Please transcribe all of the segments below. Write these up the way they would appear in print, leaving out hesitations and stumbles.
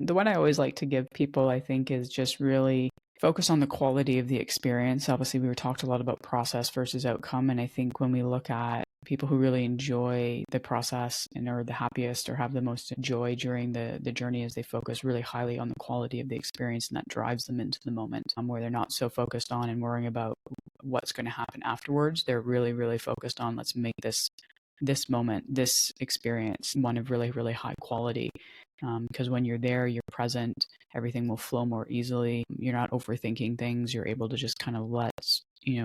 The one I always like to give people, I think, is just really focus on the quality of the experience. Obviously, we were talked a lot about process versus outcome. And I think when we look at people who really enjoy the process and are the happiest or have the most joy during the journey as they focus really highly on the quality of the experience, and that drives them into the moment where they're not so focused on and worrying about what's going to happen afterwards. They're really, really focused on let's make this moment, this experience, one of really, really high quality. Because when you're there, you're present, everything will flow more easily. You're not overthinking things. You're able to just kind of let,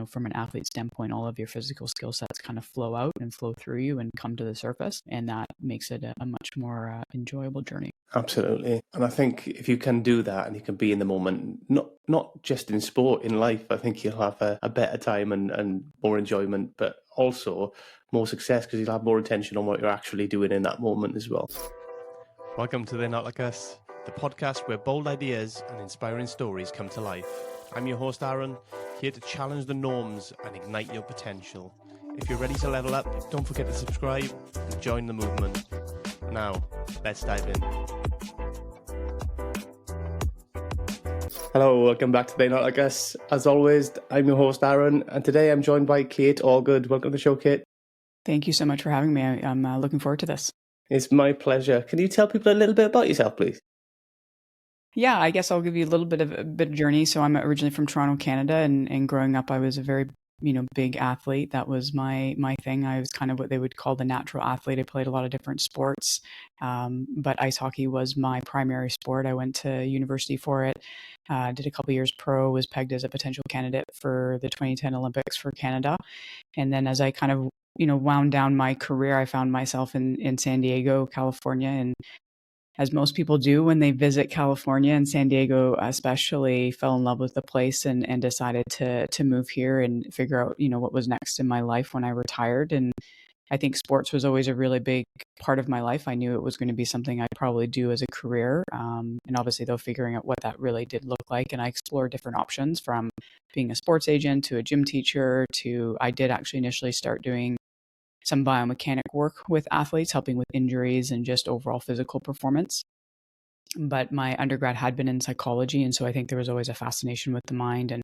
from an athlete standpoint, all of your physical skill sets kind of flow out and flow through you and come to the surface. And that makes it a much more enjoyable journey. Absolutely. And I think if you can do that and you can be in the moment, not just in sport, in life, I think you'll have a better time and more enjoyment, but also more success because you'll have more attention on what you're actually doing in that moment as well. Welcome to They're Not Like Us, the podcast where bold ideas and inspiring stories come to life. I'm your host, Aaron, here to challenge the norms and ignite your potential. If you're ready to level up, don't forget to subscribe and join the movement. Now, let's dive in. Hello, welcome back to They're Not Like Us. As always, I'm your host, Aaron, and today I'm joined by Kate Allgood. Welcome to the show, Kate. Thank you so much for having me. I'm looking forward to this. It's my pleasure. Can you tell people a little bit about yourself, please? Yeah, I guess I'll give you a little bit of journey. So I'm originally from Toronto, Canada, and growing up, I was a very big athlete. That was my thing. I was kind of what they would call the natural athlete. I played a lot of different sports, but ice hockey was my primary sport. I went to university for it, did a couple years pro, was pegged as a potential candidate for the 2010 Olympics for Canada. And then as I kind of wound down my career, I found myself in San Diego, California, and as most people do when they visit California and San Diego especially, fell in love with the place and decided to move here and figure out, what was next in my life when I retired. And I think sports was always a really big part of my life. I knew it was going to be something I'd probably do as a career. And obviously, though, figuring out what that really did look like. And I explored different options from being a sports agent to a gym teacher to I did actually initially start doing some biomechanic work with athletes, helping with injuries and just overall physical performance. But my undergrad had been in psychology. And so I think there was always a fascination with the mind and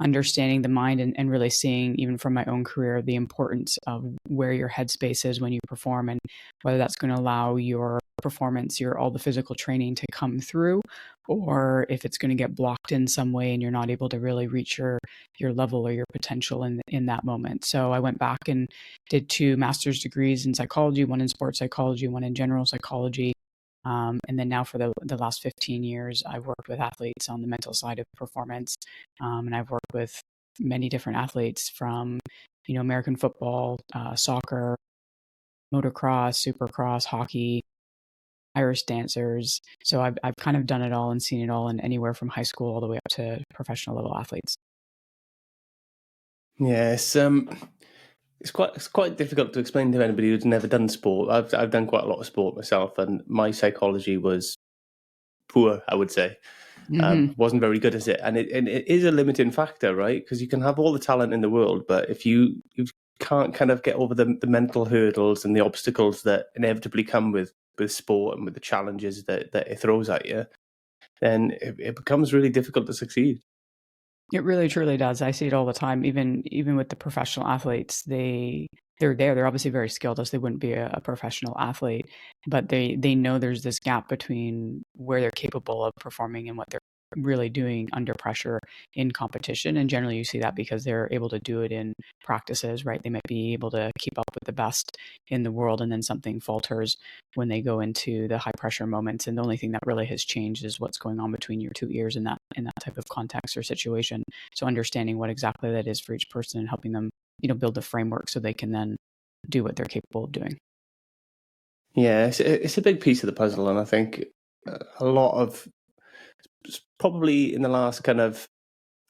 understanding the mind and really seeing, even from my own career, the importance of where your headspace is when you perform and whether that's going to allow your performance, all the physical training to come through, or if it's going to get blocked in some way and you're not able to really reach your level or your potential in that moment. So I went back and did 2 master's degrees in psychology, one in sports psychology, one in general psychology. And then now for the last 15 years, I've worked with athletes on the mental side of performance. And I've worked with many different athletes from, American football, soccer, motocross, supercross, hockey, Irish dancers. So I've kind of done it all and seen it all, and anywhere from high school all the way up to professional level athletes. Yes, it's quite difficult to explain to anybody who's never done sport. I've done quite a lot of sport myself, and my psychology was poor, I would say. Wasn't very good at it, and it is a limiting factor, right? Because you can have all the talent in the world, but if you can't kind of get over the mental hurdles and the obstacles that inevitably come with sport and with the challenges that it throws at you, then it becomes really difficult to succeed. It really truly does. I see it all the time. Even with the professional athletes, they're there. They're obviously very skilled, else they wouldn't be a professional athlete. But they know there's this gap between where they're capable of performing and what they're really doing under pressure in competition. And generally, you see that because they're able to do it in practices, right? They might be able to keep up with the best in the world, and then something falters when they go into the high pressure moments. And the only thing that really has changed is what's going on between your 2 ears in that type of context or situation. So understanding what exactly that is for each person and helping them, build a framework so they can then do what they're capable of doing. Yeah, it's a big piece of the puzzle, and I think a lot of, probably in the last kind of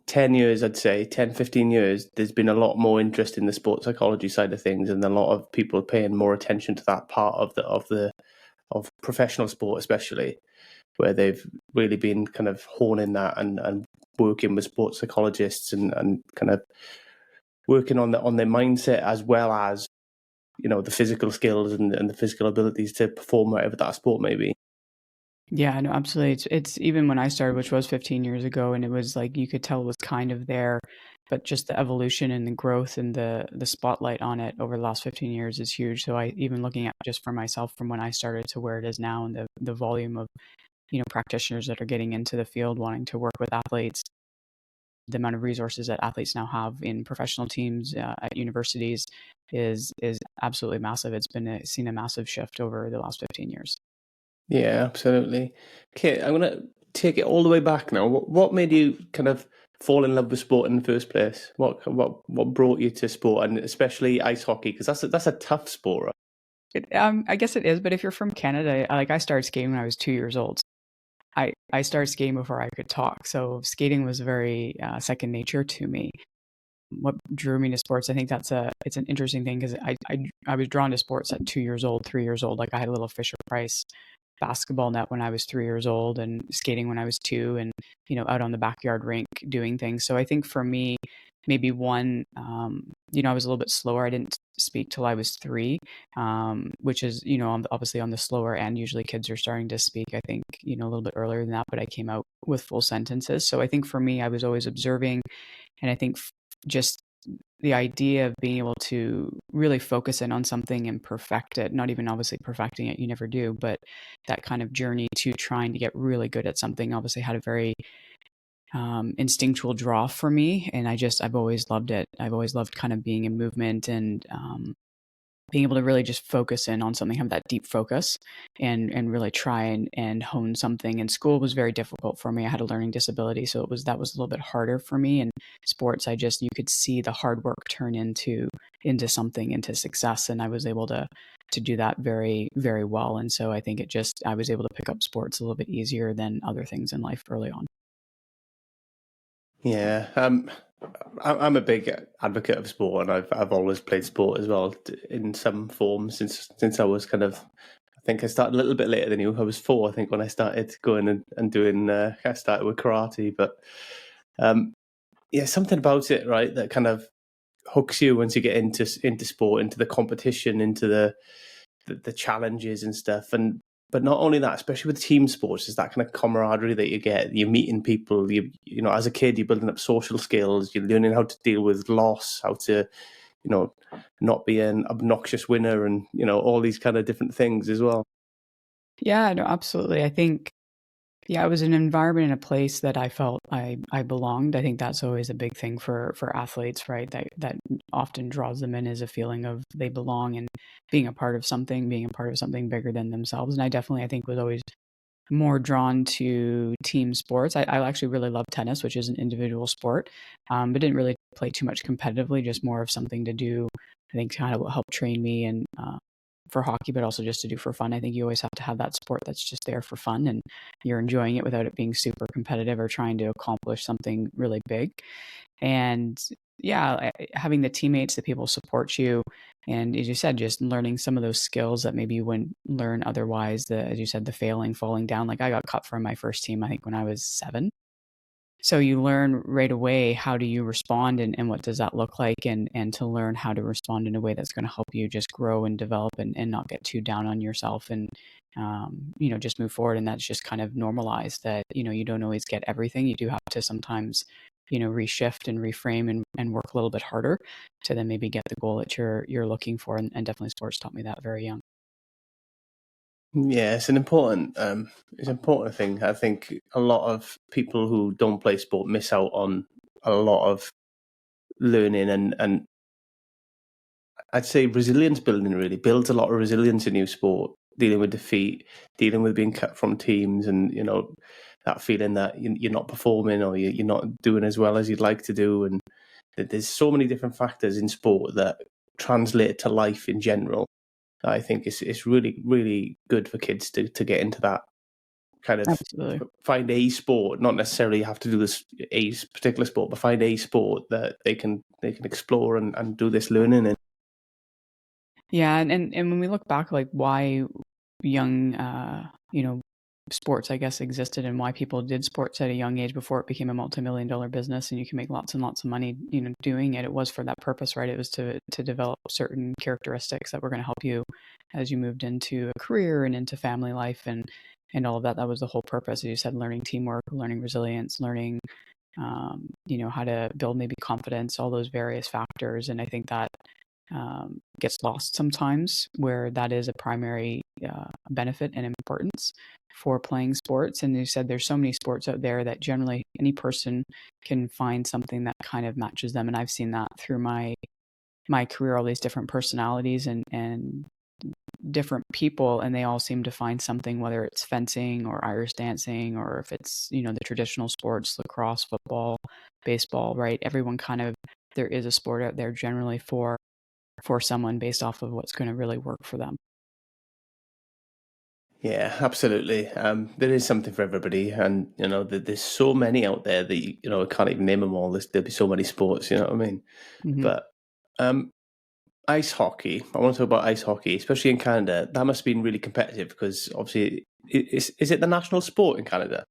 10 years, I'd say 10, 15 years, there's been a lot more interest in the sports psychology side of things, and a lot of people paying more attention to that part of professional sport, especially, where they've really been kind of honing that and working with sports psychologists and kind of working on their mindset, as well as, the physical skills and the physical abilities to perform whatever that sport may be. Yeah, no, absolutely. It's even when I started, which was 15 years ago, and it was like you could tell it was kind of there, but just the evolution and the growth and the spotlight on it over the last 15 years is huge. So I even looking at just for myself from when I started to where it is now, and the volume of practitioners that are getting into the field wanting to work with athletes, the amount of resources that athletes now have in professional teams at universities is absolutely massive. It's been seen a massive shift over the last 15 years. Yeah, absolutely. Okay, I'm gonna take it all the way back now. What made you kind of fall in love with sport in the first place? What brought you to sport, and especially ice hockey? Because that's a tough sport, right? I guess it is, but if you're from Canada, I started skating when I was 2 years old. I started skating before I could talk, so skating was very second nature to me. What drew me to sports, I think it's an interesting thing because I was drawn to sports at 2 years old, 3 years old. Like I had a little Fisher Price basketball net when I was 3 years old, and skating when I was two, and out on the backyard rink doing things. So I think for me, maybe one, I was a little bit slower. I didn't speak till I was three, which is obviously on the slower end. Usually kids are starting to speak, I think, a little bit earlier than that, but I came out with full sentences. So I think for me, I was always observing, and I think just the idea of being able to really focus in on something and perfect it, not even obviously perfecting it, you never do, but that kind of journey to trying to get really good at something obviously had a very instinctual draw for me. And I've always loved it. I've always loved kind of being in movement and being able to really just focus in on something, have that deep focus and really try and hone something. And school was very difficult for me. I had a learning disability, so that was a little bit harder for me. And sports, you could see the hard work turn into something, into success. And I was able to do that very, very well. And so I think I was able to pick up sports a little bit easier than other things in life early on. Yeah, I'm a big advocate of sport, and I've always played sport as well in some form since I was kind of. I think I started a little bit later than you. I was 4, I think, when I started going and doing. I started with karate, but yeah, something about it, right, that kind of hooks you once you get into sport, into the competition, into the challenges and stuff. And but not only that, especially with team sports, is that kind of camaraderie that you get. You're meeting people. As a kid, you're building up social skills. You're learning how to deal with loss, how to, not be an obnoxious winner, and all these kind of different things as well. Yeah, no, absolutely. I think, yeah, it was an environment and a place that I felt I belonged. I think that's always a big thing for athletes, right? That often draws them in is a feeling of they belong and being a part of something bigger than themselves. And I think was always more drawn to team sports. I actually really love tennis, which is an individual sport, but didn't really play too much competitively, just more of something to do. I think kind of what helped train me and for hockey, but also just to do for fun. I think you always have to have that sport that's just there for fun and you're enjoying it without it being super competitive or trying to accomplish something really big. And yeah, having the teammates, that people support you. And as you said, just learning some of those skills that maybe you wouldn't learn otherwise. As you said, the failing, falling down. Like I got cut from my first team, I think when I was 7. So you learn right away how do you respond and what does that look like and to learn how to respond in a way that's going to help you just grow and develop and not get too down on yourself and just move forward. And that's just kind of normalized that you don't always get everything. You do have to sometimes reshift and reframe and work a little bit harder to then maybe get the goal that you're looking for. And definitely sports taught me that very young. Yeah, it's an important thing. I think a lot of people who don't play sport miss out on a lot of learning, and I'd say resilience building really builds a lot of resilience in your sport, dealing with defeat, dealing with being cut from teams, and that feeling that you're not performing or you're not doing as well as you'd like to do. And there's so many different factors in sport that translate to life in general. I think it's really, really good for kids to get into that kind of, Absolutely. find a sport, not necessarily have to do this a particular sport, but find a sport that they can explore and do this learning in. Yeah, and when we look back, like why young, sports, I guess, existed and why people did sports at a young age before it became a multi-million-dollar business and you can make lots and lots of money, doing it. It was for that purpose, right? It was to develop certain characteristics that were going to help you as you moved into a career and into family life. And all of that. That was the whole purpose. As you said, learning teamwork, learning resilience, learning, how to build maybe confidence, all those various factors. And I think that gets lost sometimes, where that is a primary benefit and importance for playing sports. And you said there's so many sports out there that generally any person can find something that kind of matches them. And I've seen that through my career, all these different personalities and different people, and they all seem to find something, whether it's fencing or Irish dancing, or if it's, the traditional sports, lacrosse, football, baseball, right? Everyone kind of, there is a sport out there generally for someone based off of what's going to really work for them. Yeah, absolutely. There is something for everybody, and there's so many out there that I can't even name them all. There'll be so many sports, you know what I mean? Mm-hmm. But ice hockey. I want to talk about ice hockey, especially in Canada. That must have been really competitive because obviously, is it the national sport in Canada?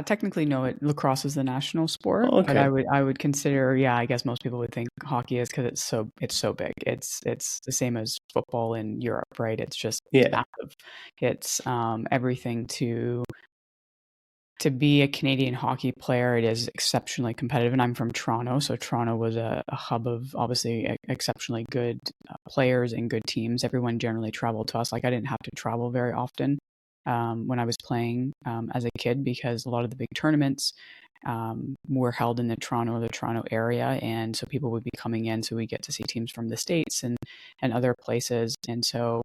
Technically, no. Lacrosse is the national sport, Oh, but okay. I would consider, yeah. I guess most people would think hockey is because it's so big. It's the same as football in Europe, right? It's just Yeah. massive. It's everything to be a Canadian hockey player. It is exceptionally competitive, and I'm from Toronto, so Toronto was a hub of obviously exceptionally good players and good teams. Everyone generally traveled to us. Like I didn't have to travel very often when I was playing as a kid, because a lot of the big tournaments were held in the Toronto area, and so people would be coming in. So we get to see teams from the States and other places, and so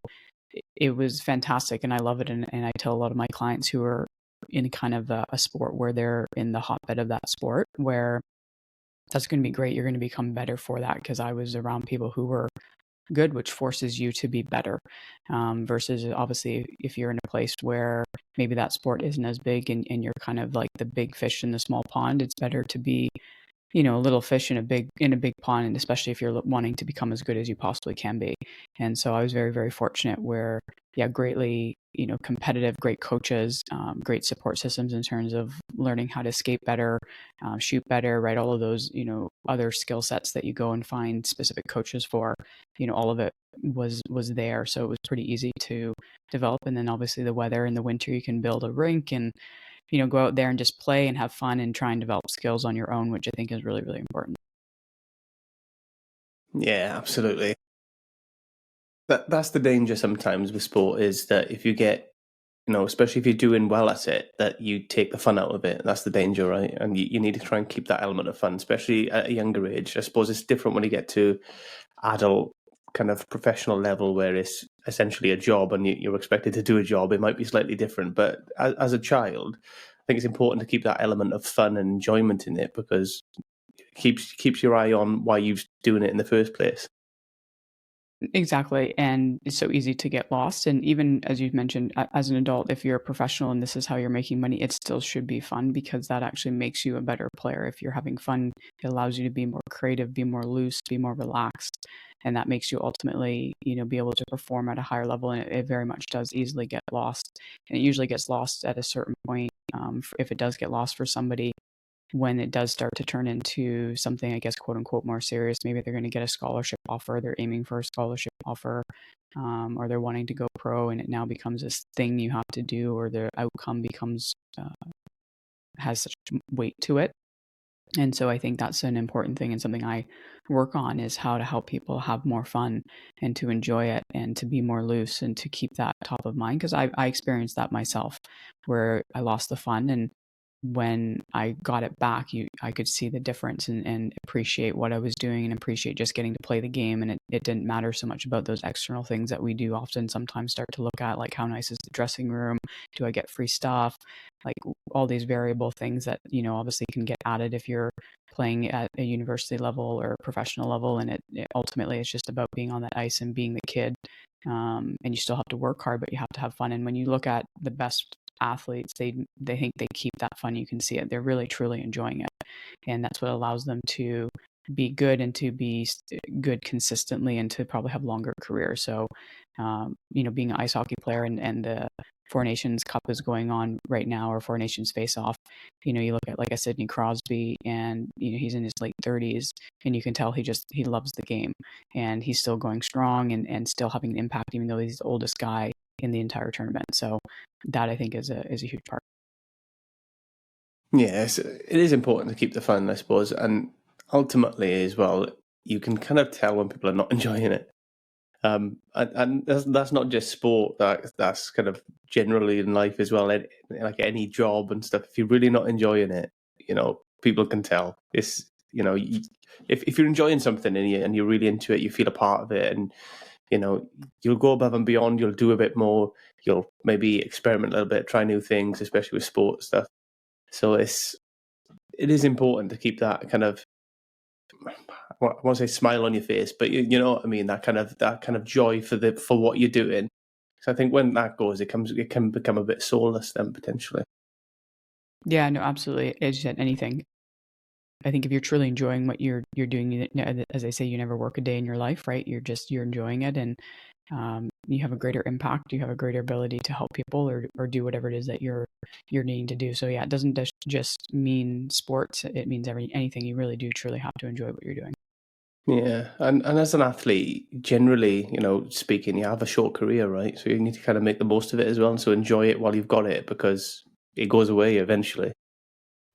it was fantastic, and I love it. And I tell a lot of my clients who are in kind of a sport where they're in the hotbed of that sport, where that's going to be great. You're going to become better for that, because I was around people who were good, which forces you to be better. Versus obviously if you're in a place where maybe that sport isn't as big, and you're kind of like the big fish in the small pond, it's better to be a little fish in a big pond, and especially if you're wanting to become as good as you possibly can be. And so I was very, very fortunate where, yeah, greatly, competitive, great coaches, great support systems in terms of learning how to skate better, shoot better, right? All of those, other skill sets that you go and find specific coaches for, all of it was there. So it was pretty easy to develop. And then obviously the weather in the winter, you can build a rink and go out there and just play and have fun and try and develop skills on your own, which I think is really, really important. Yeah, absolutely. That's the danger sometimes with sport, is that if you get, especially if you're doing well at it, that you take the fun out of it. That's the danger, right? And you need to try and keep that element of fun, especially at a younger age. I suppose it's different when you get to adult kind of professional level, where it's essentially a job and you're expected to do a job. It might be slightly different, but as a child, I think it's important to keep that element of fun and enjoyment in it, because it keeps your eye on why you're doing it in the first place. Exactly. And it's so easy to get lost. And even as you've mentioned, as an adult, if you're a professional and this is how you're making money, it still should be fun, because that actually makes you a better player. If you're having fun, it allows you to be more creative, be more loose, be more relaxed. And that makes you ultimately, be able to perform at a higher level. And it very much does easily get lost. And it usually gets lost at a certain point. If it does get lost for somebody, when it does start to turn into something, I guess, quote unquote, more serious, maybe they're going to get a scholarship offer, they're aiming for a scholarship offer, or they're wanting to go pro, and it now becomes this thing you have to do, or the outcome becomes, has such weight to it. And so I think that's an important thing, and something I work on is how to help people have more fun and to enjoy it and to be more loose and to keep that top of mind. Because I experienced that myself, where I lost the fun, and when I got it back, I could see the difference and appreciate what I was doing and appreciate just getting to play the game. And it didn't matter so much about those external things that we do often sometimes start to look at, like how nice is the dressing room? Do I get free stuff? Like all these variable things that, obviously can get added if you're playing at a university level or a professional level. And it ultimately it's just about being on that ice and being the kid. And you still have to work hard, but you have to have fun. And when you look at the best athletes, they think they keep that fun. You can see it. They're really truly enjoying it, and that's what allows them to be good and to be good consistently and to probably have longer careers. So being an ice hockey player, and the Four Nations Cup is going on right now, or Four Nations Face Off, you look at like a Sidney Crosby, and he's in his late 30s, and you can tell he loves the game, and he's still going strong and still having an impact, even though he's the oldest guy in the entire tournament. So that I think is a huge part. Yes, it is important to keep the fun, I suppose, and ultimately as well, you can kind of tell when people are not enjoying it. And that's not just sport. That's kind of generally in life as well. Like any job and stuff. If you're really not enjoying it, people can tell. It's if you're enjoying something and you're really into it, you feel a part of it, and you'll go above and beyond. You'll do a bit more. You'll maybe experiment a little bit, try new things, especially with sport stuff. So it is important to keep that kind of, I want to say smile on your face, but you know what I mean, that kind of joy for what you're doing. So I think when that goes, it can become a bit soulless then potentially. Yeah, no, absolutely. As you said, anything. I think if you're truly enjoying what you're doing, as I say, you never work a day in your life, right? You're enjoying it, and you have a greater impact. You have a greater ability to help people or do whatever it is that you're needing to do. So yeah, it doesn't just mean sports. It means anything. You really do truly have to enjoy what you're doing. Yeah, and as an athlete, generally, speaking, you have a short career, right? So you need to kind of make the most of it as well, and so enjoy it while you've got it, because it goes away eventually.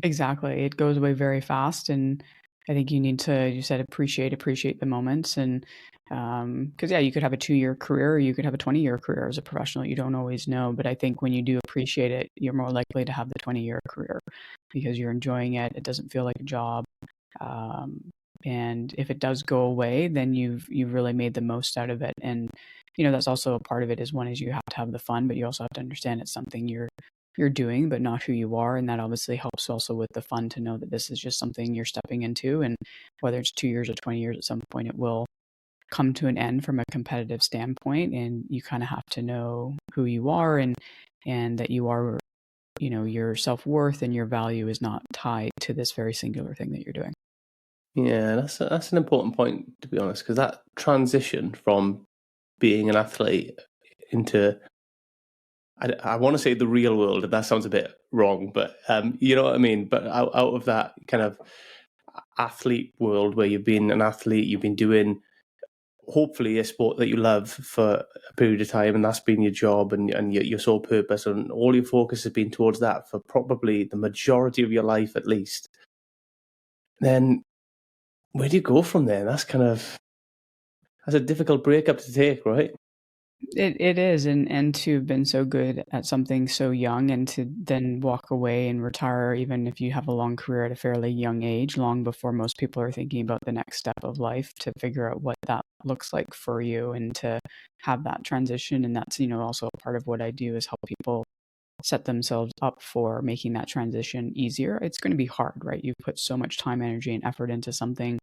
Exactly. It goes away very fast, and I think you need to, you said, appreciate the moments, and because yeah, you could have a 2-year career, or you could have a 20-year career as a professional. You don't always know, but I think when you do appreciate it, you're more likely to have the 20-year career because you're enjoying it. It doesn't feel like a job, and if it does go away, then you've really made the most out of it. And that's also a part of it. Is one is you have to have the fun, but you also have to understand it's something you're doing, but not who you are. And that obviously helps also with the fun to know that this is just something you're stepping into. And whether it's 2 years or 20 years, at some point it will come to an end from a competitive standpoint. And you kind of have to know who you are, and that you are, your self-worth and your value is not tied to this very singular thing that you're doing. Yeah, that's an important point, to be honest, because that transition from being an athlete into, I want to say the real world, and that sounds a bit wrong, but you know what I mean? But out of that kind of athlete world where you've been an athlete, you've been doing hopefully a sport that you love for a period of time, and that's been your job and your sole purpose, and all your focus has been towards that for probably the majority of your life at least. Then where do you go from there? That's a difficult breakup to take, right? It is, and to have been so good at something so young, and to then walk away and retire, even if you have a long career at a fairly young age, long before most people are thinking about the next step of life, to figure out what that looks like for you, and to have that transition. And that's also a part of what I do, is help people set themselves up for making that transition easier. It's going to be hard, right? You've put so much time, energy, and effort into something.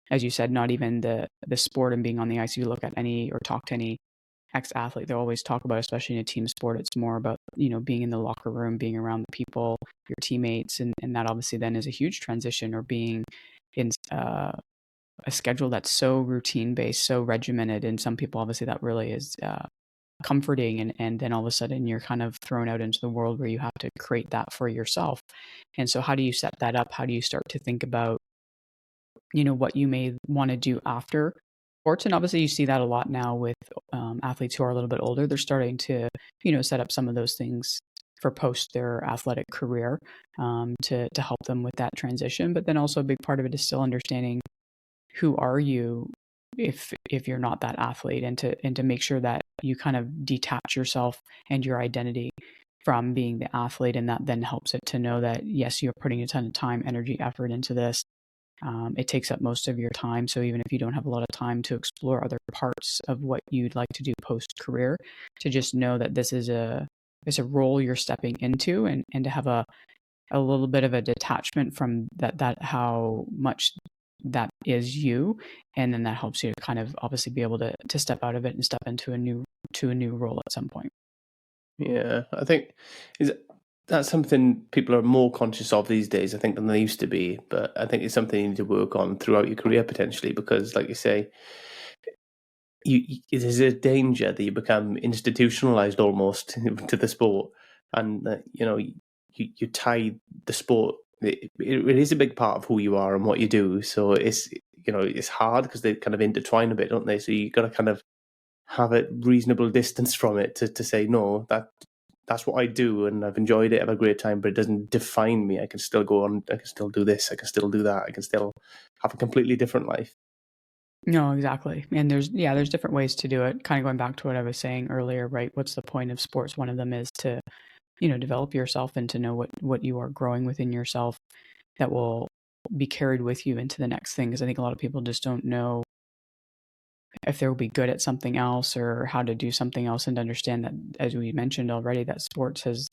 As you said, not even the sport and being on the ice. You look at any or talk to any ex-athlete, they always talk about, especially in a team sport, it's more about, being in the locker room, being around the people, your teammates, and that obviously then is a huge transition, or being in a schedule that's so routine based, so regimented. And some people, obviously, that really is comforting, and then all of a sudden you're kind of thrown out into the world where you have to create that for yourself. And so how do you set that up? How do you start to think about what you may want to do after sports? And obviously you see that a lot now with athletes who are a little bit older. They're starting to set up some of those things for post their athletic career, to help them with that transition. But then also a big part of it is still understanding who are you if you're not that athlete, and to make sure that you kind of detach yourself and your identity from being the athlete. And that then helps it to know that, yes, you're putting a ton of time, energy, effort into this. It takes up most of your time. So even if you don't have a lot of time to explore other parts of what you'd like to do post career, to just know that this is it's a role you're stepping into, and to have a little bit of a detachment from that how much that is you. And then that helps you to kind of obviously be able to step out of it and step into a new role at some point. Yeah, I think that's something people are more conscious of these days, I think, than they used to be. But I think it's something you need to work on throughout your career potentially, because, like you say, there's a danger that you become institutionalized almost to the sport, and you tie the sport. It is a big part of who you are and what you do. So it's hard because they kind of intertwine a bit, don't they? So you got to kind of have a reasonable distance from it to say, no, that's what I do and I've enjoyed it, have a great time, but it doesn't define me. I can still go on, I can still do this, I can still do that, I can still have a completely different life. No, exactly. And there's different ways to do it. Kind of going back to what I was saying earlier, right? What's the point of sports? One of them is to, develop yourself and to know what you are growing within yourself that will be carried with you into the next thing. Because I think a lot of people just don't know if they'll be good at something else or how to do something else, and to understand that, as we mentioned already, that sports is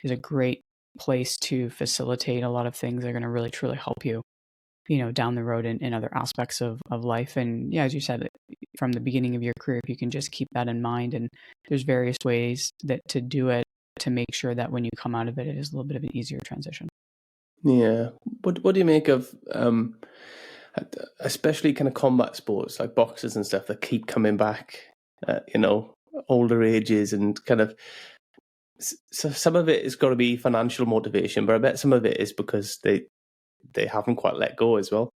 a great place to facilitate a lot of things that are going to really truly help you, down the road in other aspects of life. And yeah, as you said, from the beginning of your career, if you can just keep that in mind, and there's various ways that to do it to make sure that when you come out of it, it is a little bit of an easier transition. Yeah. What do you make of especially kind of combat sports like boxers and stuff that keep coming back, older ages, and kind of, so some of it has got to be financial motivation, but I bet some of it is because they haven't quite let go as well.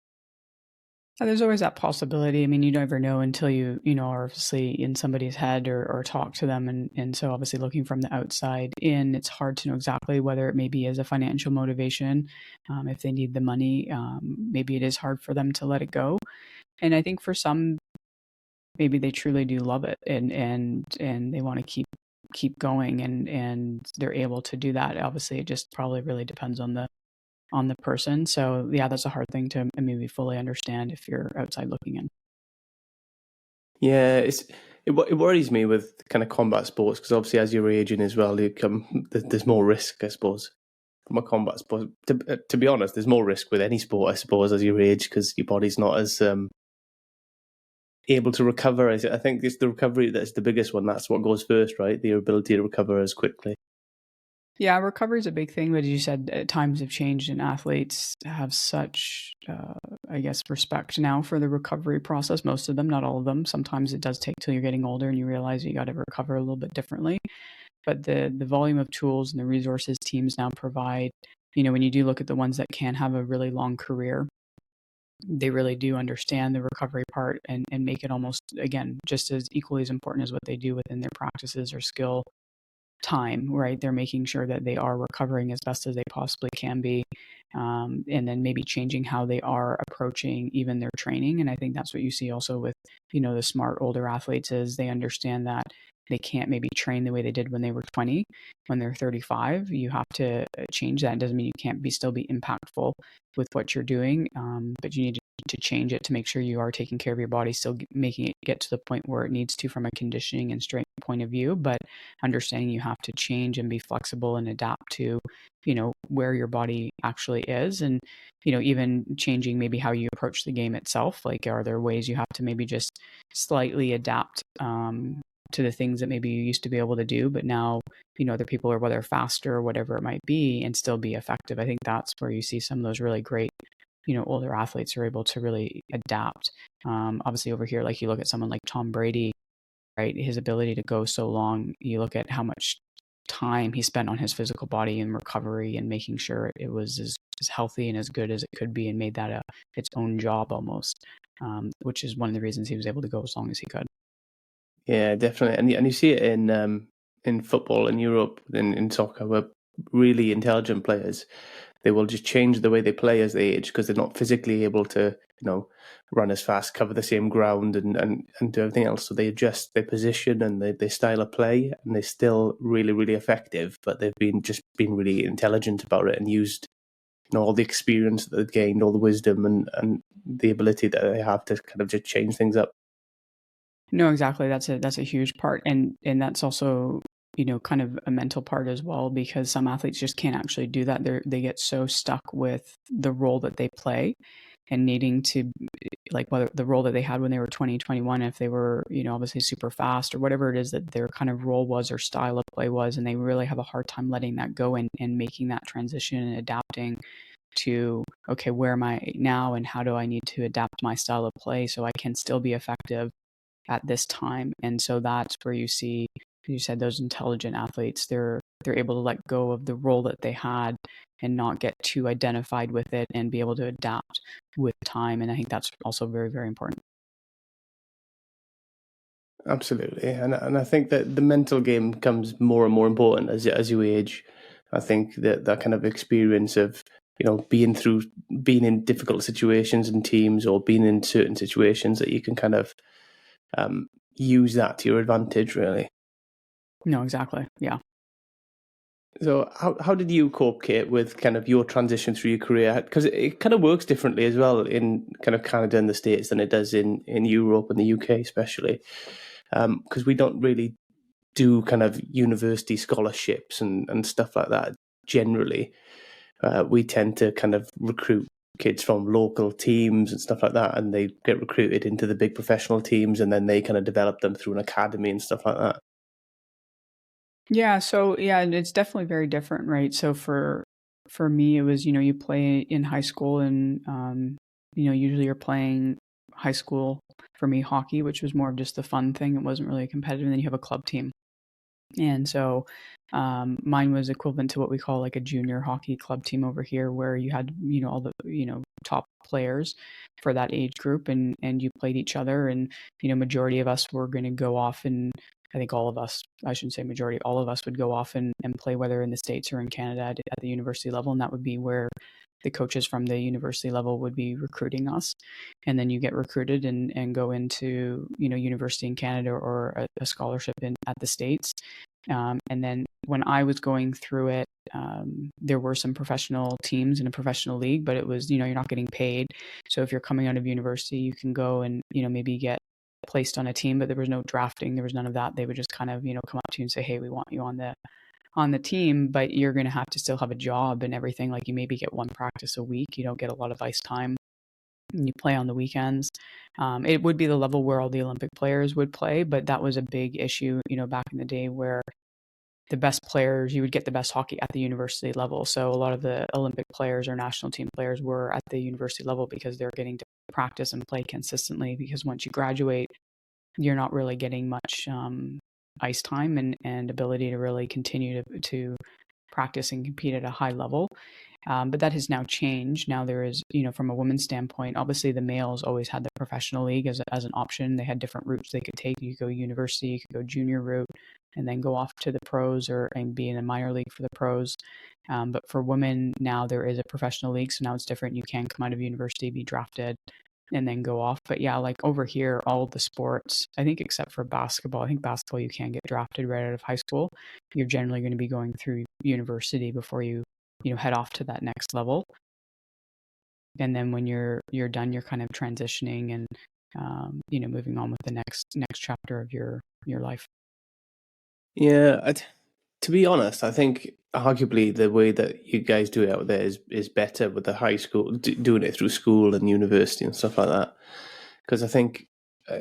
There's always that possibility. I mean, you never know until you are obviously in somebody's head or talk to them. And so obviously looking from the outside in, it's hard to know exactly whether it maybe is a financial motivation. If they need the money, maybe it is hard for them to let it go. And I think for some, maybe they truly do love it and they want to keep going, and they're able to do that. Obviously, it just probably really depends on the person. So yeah, that's a hard thing to maybe fully understand if you're outside looking in. Yeah, it worries me with kind of combat sports, because obviously as you're aging as well, there's more risk, I suppose, from a combat sport. To be honest, there's more risk with any sport, I suppose, as you age, because your body's not as able to recover. I think it's the recovery that's the biggest one. That's what goes first, right? The ability to recover as quickly. Yeah, recovery is a big thing, but as you said, times have changed, and athletes have such, I guess, respect now for the recovery process. Most of them, not all of them. Sometimes it does take till you're getting older and you realize you got to recover a little bit differently. But the volume of tools and the resources teams now provide, when you do look at the ones that can have a really long career, they really do understand the recovery part and make it almost, again, just as equally as important as what they do within their practices or skill time, right? They're making sure that they are recovering as best as they possibly can be, and then maybe changing how they are approaching even their training. And I think that's what you see also with, the smart older athletes, is they understand that they can't maybe train the way they did when they were 20. When they're 35, you have to change that. It doesn't mean you can't still be impactful with what you're doing, but you need to change it to make sure you are taking care of your body, still making it get to the point where it needs to from a conditioning and strength point of view, but understanding you have to change and be flexible and adapt to, where your body actually is. And, even changing maybe how you approach the game itself. Like, are there ways you have to maybe just slightly adapt to the things that maybe you used to be able to do, but now, other people are, whether faster or whatever it might be, and still be effective. I think that's where you see some of those really great, older athletes are able to really adapt. Obviously over here, like you look at someone like Tom Brady, right? His ability to go so long, you look at how much time he spent on his physical body and recovery and making sure it was as healthy and as good as it could be, and made that its own job almost, which is one of the reasons he was able to go as long as he could. Yeah, definitely. And you see it in football in Europe, in soccer, where really intelligent players, they will just change the way they play as they age, because they're not physically able to, run as fast, cover the same ground, and do everything else. So they adjust their position and their style of play, and they're still really, really effective. But they've been really intelligent about it, and used, all the experience that they've gained, all the wisdom and the ability that they have to kind of just change things up. No, exactly. That's a huge part, and that's also, kind of a mental part as well, because some athletes just can't actually do that. They get so stuck with the role that they play, and needing to, like, whether the role that they had when they were 20, 21, if they were, obviously super fast or whatever it is that their kind of role was or style of play was, and they really have a hard time letting that go and making that transition and adapting to, okay, where am I now and how do I need to adapt my style of play so I can still be effective at this time. And so that's where you see, you said, those intelligent athletes, they're able to let go of the role that they had and not get too identified with it, and be able to adapt with time. And I think that's also very, very important. Absolutely, and I think that the mental game becomes more and more important as you age. I think that kind of experience of being in difficult situations in teams or being in certain situations that you can kind of use that to your advantage, really. No, exactly. Yeah. So how did you cope, Kate, with kind of your transition through your career? Because it kind of works differently as well in kind of Canada and the States than it does in Europe and the UK, especially. Because we don't really do kind of university scholarships and stuff like that. Generally, we tend to kind of recruit kids from local teams and stuff like that, and they get recruited into the big professional teams, and then they kind of develop them through an academy and stuff like that. Yeah, so yeah, it's definitely very different, right? So for me, it was, you play in high school and usually you're playing high school, for me, hockey, which was more of just the fun thing. It wasn't really competitive. And then you have a club team. And so mine was equivalent to what we call like a junior hockey club team over here, where you had, all the, top players for that age group, and you played each other. And, majority of us were going to go off, and I think all of us, I shouldn't say majority, all of us would go off and play, whether in the States or in Canada at the university level. And that would be where the coaches from the university level would be recruiting us. And then you get recruited and go into, university in Canada or a scholarship at the States. And then when I was going through it, there were some professional teams in a professional league, but it was, you're not getting paid. So if you're coming out of university, you can go and, maybe get placed on a team, but there was no drafting. There was none of that. They would just kind of, come up to you and say, hey, we want you on the team, but you're going to have to still have a job and everything. Like, you maybe get one practice a week. You don't get a lot of ice time. And you play on the weekends. It would be the level where all the Olympic players would play, but that was a big issue, back in the day, where the best players, you would get the best hockey at the university level. So a lot of the Olympic players or national team players were at the university level because they're getting to practice and play consistently. Because once you graduate, you're not really getting much ice time and ability to really continue to practice and compete at a high level. But that has now changed. Now there is, from a women's standpoint, obviously the males always had the professional league as an option. They had different routes they could take. You could go university, you could go junior route, and then go off to the pros and be in a minor league for the pros. But for women, now there is a professional league. So now it's different. You can come out of university, be drafted, and then go off. But yeah, like over here, all of the sports, I think except for basketball, I think basketball you can get drafted right out of high school. You're generally going to be going through university before you head off to that next level. And then when you're done, you're kind of transitioning and moving on with the next chapter of your life. Yeah, to be honest, I think arguably the way that you guys do it out there is better with the high school, doing it through school and university and stuff like that. Because I think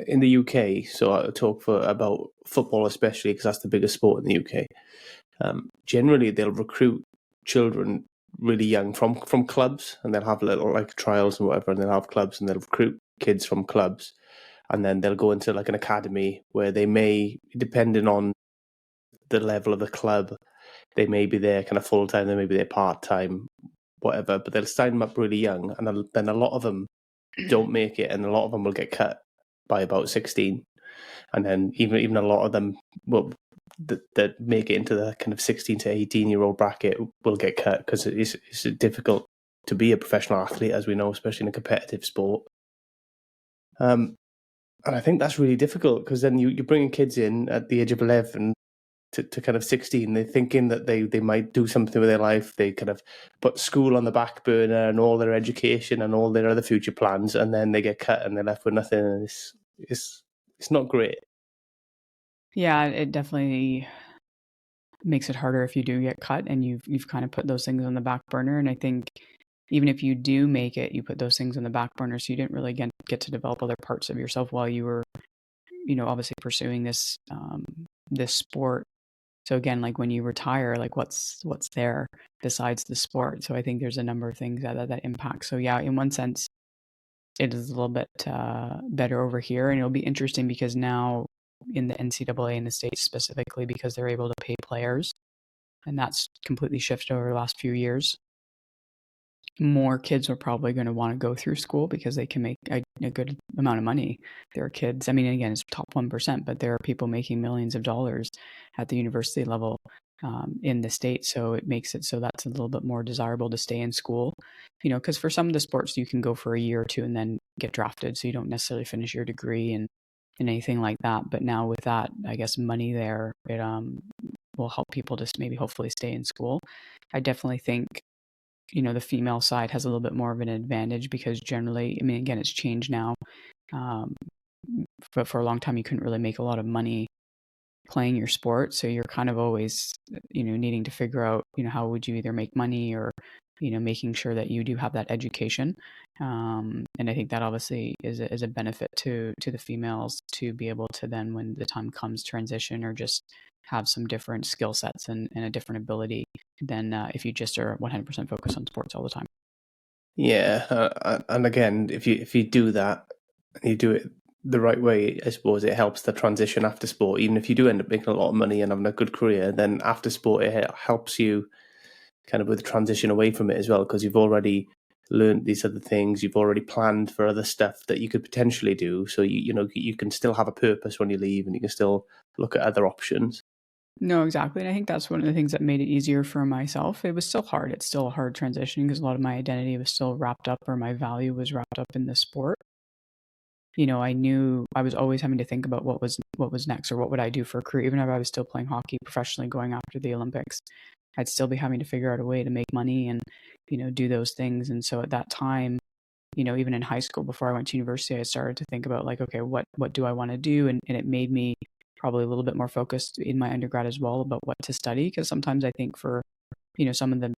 in the UK, so I talk about football especially, because that's the biggest sport in the UK. Generally, they'll recruit children really young from clubs, and they'll have little like trials and whatever, and they'll have clubs, and they'll recruit kids from clubs, and then they'll go into like an academy where they may, depending on the level of the club, they may be there kind of full time, they may be there part time, whatever. But they'll sign them up really young, and then a lot of them don't make it, and a lot of them will get cut by about 16, and then even a lot of them will that make it into the kind of 16 to 18-year-old bracket will get cut because it's difficult to be a professional athlete, as we know, especially in a competitive sport. And I think that's really difficult because then you're bringing kids in at the age of 11 to kind of 16. They're thinking that they might do something with their life. They kind of put school on the back burner and all their education and all their other future plans, and then they get cut and they're left with nothing. And it's not great. Yeah, it definitely makes it harder if you do get cut and you've kind of put those things on the back burner. And I think even if you do make it, you put those things on the back burner, so you didn't really get to develop other parts of yourself while you were, obviously pursuing this sport. So again, like when you retire, like what's there besides the sport? So I think there's a number of things that impact. So yeah, in one sense, it is a little bit better over here, and it'll be interesting because now in the NCAA in the States specifically, because they're able to pay players, and that's completely shifted over the last few years. more kids are probably going to want to go through school because they can make a good amount of money. There are kids, I mean, again, it's top 1%, but there are people making millions of dollars at the university level in the States. So it makes it so that's a little bit more desirable to stay in school, because for some of the sports, you can go for a year or two and then get drafted. So you don't necessarily finish your degree and anything like that. But now with that, I guess, money there, it will help people just maybe hopefully stay in school. I definitely think the female side has a little bit more of an advantage because generally, I mean, again, it's changed now. But for a long time, you couldn't really make a lot of money playing your sport. So you're kind of always, needing to figure out, how would you either make money or, making sure that you do have that education. And I think that obviously is a benefit to the females to be able to then, when the time comes, transition or just have some different skill sets and a different ability than if you just are 100% focused on sports all the time. Yeah, and again, if you do that, and you do it the right way, I suppose it helps the transition after sport. Even if you do end up making a lot of money and having a good career, then after sport it helps you kind of with the transition away from it as well, because you've already learned these other things, you've already planned for other stuff that you could potentially do. So you can still have a purpose when you leave, and you can still look at other options. No, exactly. And I think that's one of the things that made it easier for myself. It was still hard. It's still a hard transition because a lot of my identity was still wrapped up, or my value was wrapped up in the sport. I knew I was always having to think about what was next, or what would I do for a career. Even if I was still playing hockey professionally going after the Olympics, I'd still be having to figure out a way to make money and, do those things. And so at that time, even in high school, before I went to university, I started to think about like, okay, what do I want to do? And it made me probably a little bit more focused in my undergrad as well about what to study. Because sometimes I think for, some of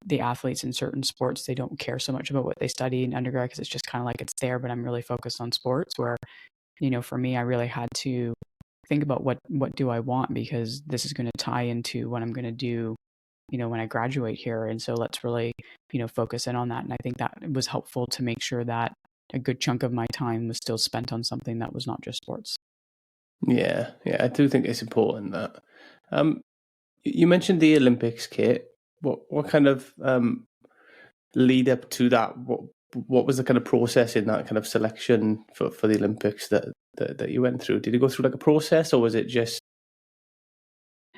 the athletes in certain sports, they don't care so much about what they study in undergrad because it's just kind of like it's there, but I'm really focused on sports. Where, for me, I really had to think about what do I want, because this is going to tie into what I'm going to do, when I graduate here. And so let's really, focus in on that. And I think that was helpful to make sure that a good chunk of my time was still spent on something that was not just sports. Yeah, I do think it's important that. You mentioned the Olympics, Kate. What kind of lead up to that? What was the kind of process in that kind of selection for the Olympics that you went through? Did you go through like a process, or was it just?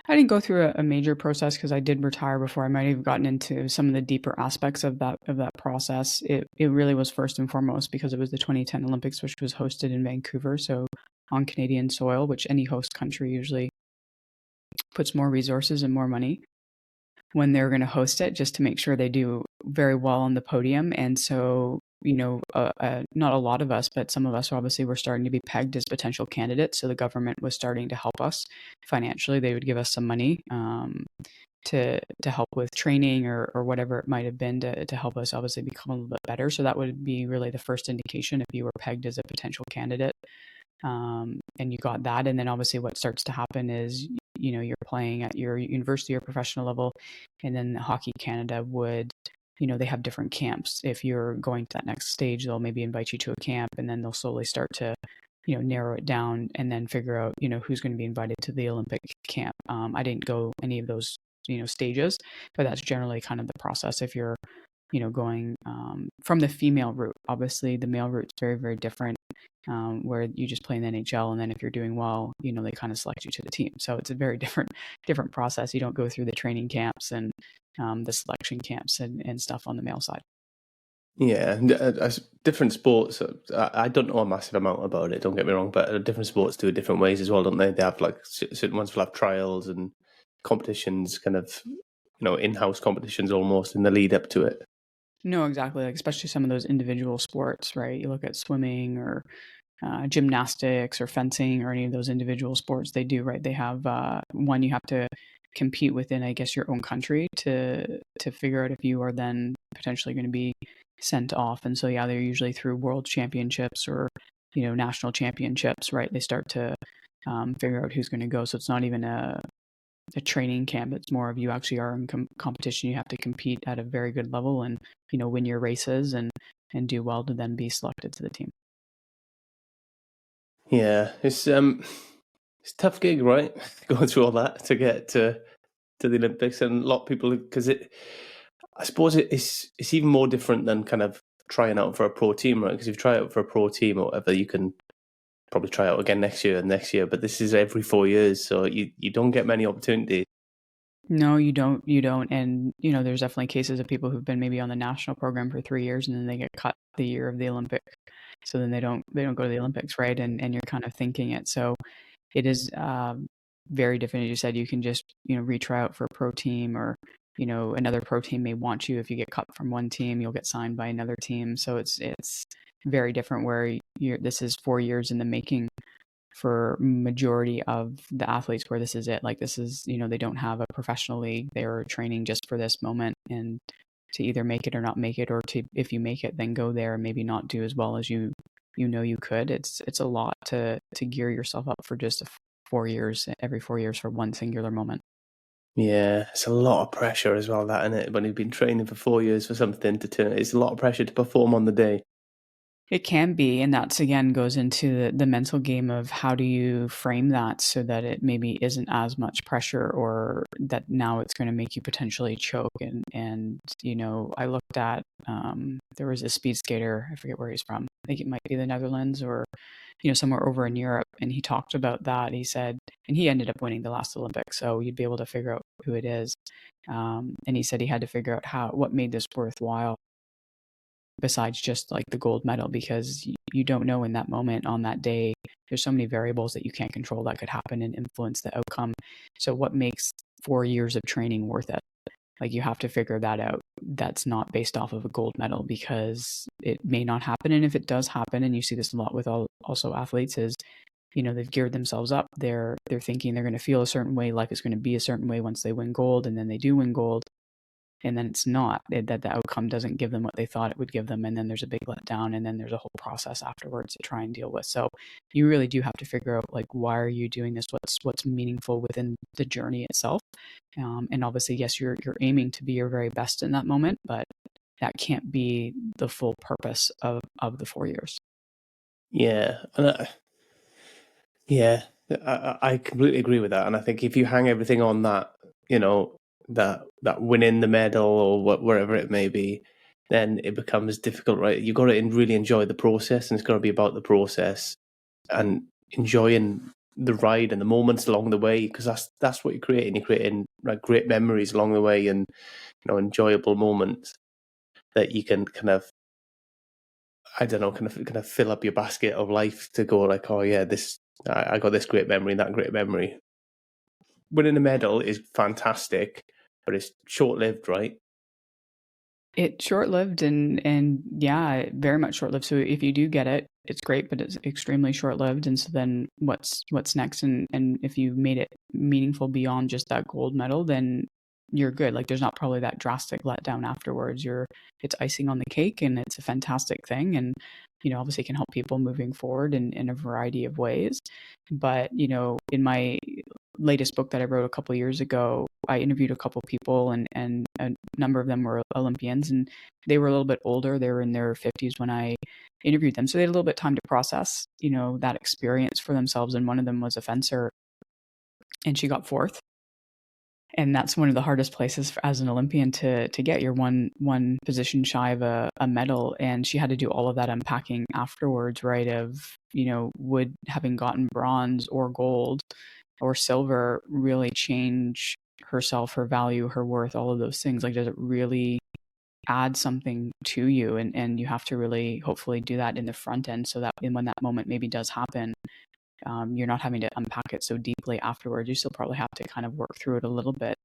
I didn't go through a major process because I did retire before I might have gotten into some of the deeper aspects of that process. It really was first and foremost because it was the 2010 Olympics, which was hosted in Vancouver, so on Canadian soil, which any host country usually puts more resources and more money when they're going to host it, just to make sure they do very well on the podium. And so, not a lot of us, but some of us obviously were starting to be pegged as potential candidates. So the government was starting to help us financially. They would give us some money to help with training or whatever it might have been to help us obviously become a little bit better. So that would be really the first indication if you were pegged as a potential candidate. And you got that. And then obviously what starts to happen is, you're playing at your university or professional level, and then Hockey Canada would, they have different camps. If you're going to that next stage, they'll maybe invite you to a camp, and then they'll slowly start to, narrow it down and then figure out, who's going to be invited to the Olympic camp. I didn't go any of those, stages, but that's generally kind of the process. If you're, going from the female route, obviously the male route is very, very different. Where you just play in the NHL, and then if you're doing well, they kind of select you to the team. So it's a very different process. You don't go through the training camps and the selection camps and stuff on the male side. Yeah, different sports. I don't know a massive amount about it. Don't get me wrong, but different sports do it different ways as well, don't they? They have like certain ones will have trials and competitions, kind of in-house competitions almost in the lead up to it. No, exactly. Like especially some of those individual sports, right? You look at swimming or gymnastics or fencing or any of those individual sports. They do, right? They have one you have to compete within, I guess, your own country to figure out if you are then potentially going to be sent off. And so yeah, they're usually through world championships or national championships, right? They start to figure out who's going to go. So it's not even a training camp. It's more of you actually are in competition. You have to compete at a very good level and win your races and do well to then be selected to the team. Yeah, it's a tough gig, right? Going through all that to get to the Olympics, and a lot of people, because I suppose it's even more different than kind of trying out for a pro team, right? Because if you try out for a pro team or whatever, you can probably try out again next year and next year. But this is every 4 years, so you don't get many opportunities. No, you don't. You don't. And, there's definitely cases of people who've been maybe on the national program for 3 years and then they get cut the year of the Olympic. So then they don't go to the Olympics, right? And you're kind of thinking it. So it is very different. As you said, you can just, retry out for a pro team, or, another pro team may want you. If you get cut from one team, you'll get signed by another team. So it's very different where this is 4 years in the making for majority of the athletes, where this is it. Like, this is, they don't have a professional league. They're training just for this moment, and to either make it or not make it, or to, if you make it, then go there and maybe not do as well as you could. It's a lot to gear yourself up for just 4 years, every 4 years, for one singular moment. Yeah, it's a lot of pressure as well, that, isn't it? When you've been training for 4 years for something to turn, it's a lot of pressure to perform on the day. It can be, and that's again goes into the mental game of how do you frame that so that it maybe isn't as much pressure, or that now it's going to make you potentially choke. And I looked at there was a speed skater, I forget where he's from. I think it might be the Netherlands, or somewhere over in Europe, and he talked about that. He said, and he ended up winning the last Olympics, so you'd be able to figure out who it is. And he said he had to figure out what made this worthwhile, besides just like the gold medal, because you don't know in that moment, on that day. There's so many variables that you can't control that could happen and influence the outcome. So what makes 4 years of training worth it? Like, you have to figure that out. That's not based off of a gold medal, because it may not happen. And if it does happen, and you see this a lot with also athletes, is they've geared themselves up. They're thinking they're going to feel a certain way, life is going to be a certain way once they win gold, and then they do win gold, and then it's not, that the outcome doesn't give them what they thought it would give them, and then there's a big letdown, and then there's a whole process afterwards to try and deal with. So you really do have to figure out, like, why are you doing this? What's meaningful within the journey itself? And obviously, yes, you're aiming to be your very best in that moment, but that can't be the full purpose of the 4 years. Yeah, and I completely agree with that. And I think if you hang everything on that, that winning the medal or wherever it may be, then it becomes difficult, right? You've got to really enjoy the process, and it's got to be about the process and enjoying the ride and the moments along the way, because that's what you're creating. You're creating, like, great memories along the way, and enjoyable moments that you can kind of, I don't know, kind of fill up your basket of life to go like, oh yeah, I got this great memory, that great memory. Winning a medal is fantastic, but it's short-lived, right? It's short-lived, and yeah, very much short-lived. So if you do get it, it's great, but it's extremely short-lived. And so then what's next? And if you made it meaningful beyond just that gold medal, then you're good. Like, there's not probably that drastic letdown afterwards. It's icing on the cake, and it's a fantastic thing. And, obviously can help people moving forward in a variety of ways. But, in my latest book that I wrote a couple of years ago, I interviewed a couple of people, and a number of them were Olympians, and they were a little bit older. They were in their 50s when I interviewed them. So they had a little bit of time to process, that experience for themselves. And one of them was a fencer, and she got fourth. And that's one of the hardest places as an Olympian to get. You're one position shy of a medal, and she had to do all of that unpacking afterwards, right? Of, would having gotten bronze or gold or silver really change herself, her value, her worth, all of those things? Like, does it really add something to you? And you have to really hopefully do that in the front end, so that when that moment maybe does happen, you're not having to unpack it so deeply afterwards. You still probably have to kind of work through it a little bit.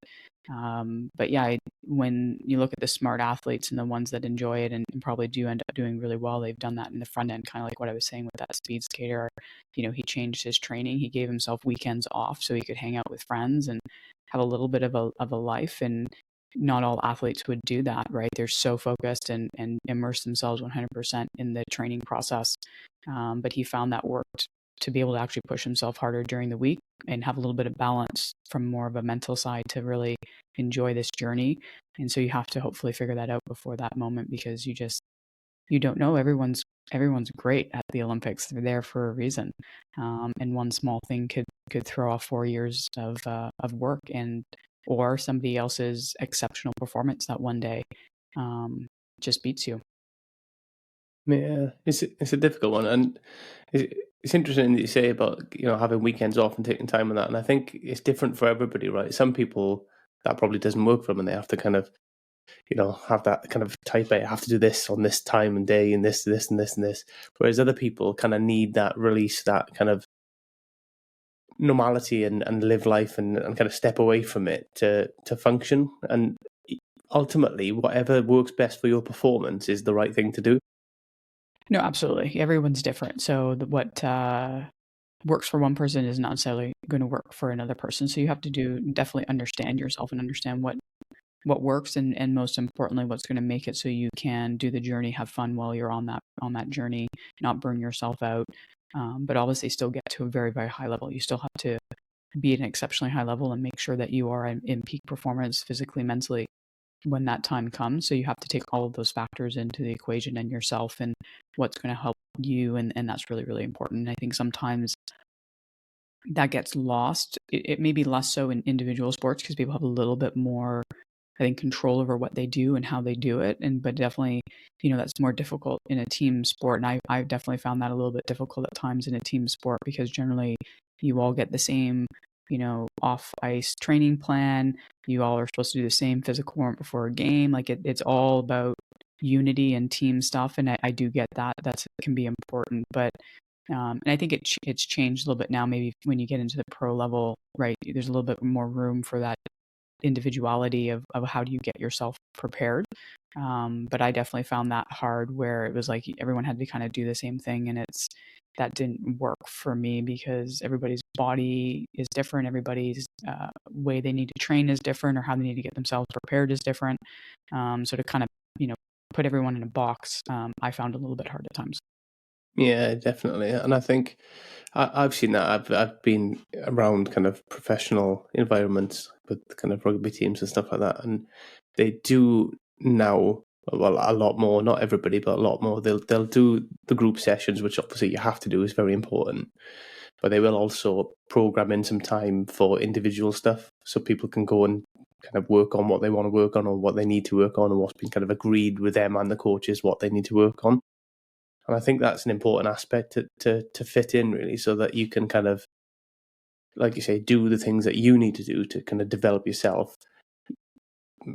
But yeah, when you look at the smart athletes and the ones that enjoy it and probably do end up doing really well, they've done that in the front end, kind of like what I was saying with that speed skater. He changed his training. He gave himself weekends off so he could hang out with friends and have a little bit of a life. And not all athletes would do that, right? They're so focused and immerse themselves 100% in the training process. But he found that worked to be able to actually push himself harder during the week and have a little bit of balance from more of a mental side to really enjoy this journey. And so you have to hopefully figure that out before that moment, because you don't know. Everyone's great at the Olympics. They're there for a reason. And one small thing could throw off 4 years of work. And or somebody else's exceptional performance that one day just beats you. Yeah, it's a difficult one, and it's interesting that you say about having weekends off and taking time on that. And I think it's different for everybody, right? Some people that probably doesn't work for them, and they have to kind of have that kind of type A. I have to do this on this time and day, and this, and this, and this. Whereas other people kind of need that release, that kind of normality, and live life and kind of step away from it to function. And ultimately, whatever works best for your performance is the right thing to do. No, absolutely. Everyone's different. So what works for one person is not necessarily going to work for another person. So you have to definitely understand yourself and understand what works, and most importantly, what's going to make it so you can do the journey, have fun while you're on that journey, not burn yourself out, but obviously still get to a very, very high level. You still have to be at an exceptionally high level and make sure that you are in peak performance physically, mentally, when that time comes. So you have to take all of those factors into the equation, and yourself and what's going to help you. And that's really, really important. And I think sometimes that gets lost. It may be less so in individual sports because people have a little bit more, I think, control over what they do and how they do it. But definitely, that's more difficult in a team sport. And I've definitely found that a little bit difficult at times in a team sport, because generally you all get the same, off ice training plan. You all are supposed to do the same physical warm before a game. Like it's all about unity and team stuff. And I do get that. That can be important. But and I think it's changed a little bit now. Maybe when you get into the pro level, right, there's a little bit more room for that individuality of how do you get yourself prepared. But I definitely found that hard, where it was like everyone had to kind of do the same thing, and that didn't work for me because everybody's body is different. Everybody's way they need to train is different, or how they need to get themselves prepared is different. So to kind of, put everyone in a box, I found a little bit hard at times. Yeah, definitely. And I think I've seen that. I've been around kind of professional environments with kind of rugby teams and stuff like that, and they do now, well, a lot more. Not everybody, but a lot more. They'll do the group sessions, which obviously you have to do, is very important. But they will also program in some time for individual stuff, so people can go and kind of work on what they want to work on, or what they need to work on, and what's been kind of agreed with them and the coaches what they need to work on. And I think that's an important aspect to fit in, really, so that you can kind of, like you say, do the things that you need to do to kind of develop yourself. It